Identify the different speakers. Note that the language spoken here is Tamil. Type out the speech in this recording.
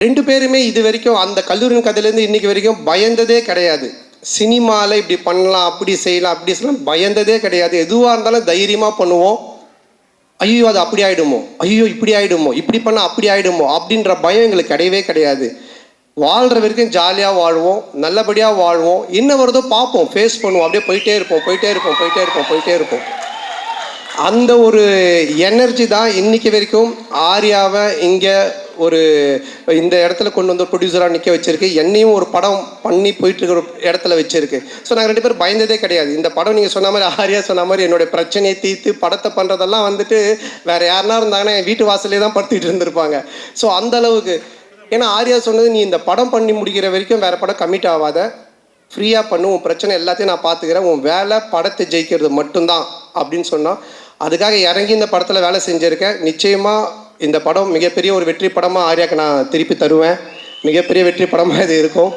Speaker 1: 2 பேருமே இது வரைக்கும் அந்த கல்லூரியின் கதையிலேருந்து இன்னைக்கு வரைக்கும் பயந்ததே கிடையாது. சினிமாவில் இப்படி பண்ணலாம், அப்படி செய்யலாம், அப்படி செய்யலாம் பயந்ததே கிடையாது. எதுவாக இருந்தாலும் தைரியமாக பண்ணுவோம். ஐயோ அது அப்படி ஆகிடுமோ, ஐயோ இப்படி ஆகிடுமோ, இப்படி பண்ணால் அப்படி ஆகிடுமோ அப்படின்ற பயம் எங்களுக்கு கிடையவே கிடையாது. வாழ்கிற வரைக்கும் ஜாலியாக வாழ்வோம், நல்லபடியாக வாழ்வோம். என்ன வருதோ பார்ப்போம், ஃபேஸ் பண்ணுவோம், அப்படியே போயிட்டே இருப்போம். அந்த ஒரு எனர்ஜி தான் இன்னைக்கு வரைக்கும் ஆர்யாவை இங்கே ஒரு இந்த இடத்துல கொண்டு வந்து ப்ரொடியூசராக நிற்க வச்சிருக்கு. என்னையும் ஒரு படம் பண்ணி போயிட்டு இருக்கிற இடத்துல வச்சிருக்கு. ஸோ நாங்கள் 2 பேரும் பயந்ததே கிடையாது. இந்த படம் நீங்கள் சொன்ன மாதிரி, ஆர்யா சொன்ன மாதிரி, என்னுடைய பிரச்சனையை தீர்த்து படத்தை பண்ணுறதெல்லாம் வந்துட்டு வேறு யாருனா இருந்தாங்கன்னா என் வீட்டு வாசலே தான் படுத்திட்டு இருந்திருப்பாங்க. ஸோ அந்த அளவுக்கு, ஏன்னா ஆர்யா சொன்னது, நீ இந்த படம் பண்ணி முடிக்கிற வரைக்கும் வேறு படம் கமிட் ஆகாத, ஃப்ரீயாக பண்ணு, உன் பிரச்சனை எல்லாத்தையும் நான் பார்த்துக்கிறேன், உன் வேலை படத்தை ஜெயிக்கிறது மட்டும்தான் அப்படின்னு சொன்னால் அதுக்காக இறங்கி இந்த படத்தில் வேலை செஞ்சுருக்கேன். நிச்சயமாக இந்த படம் மிகப்பெரிய ஒரு வெற்றி படமாக ஆர்யாவுக்கு நான் திருப்பி தருவேன். மிகப்பெரிய வெற்றி படமாக இது இருக்கும்.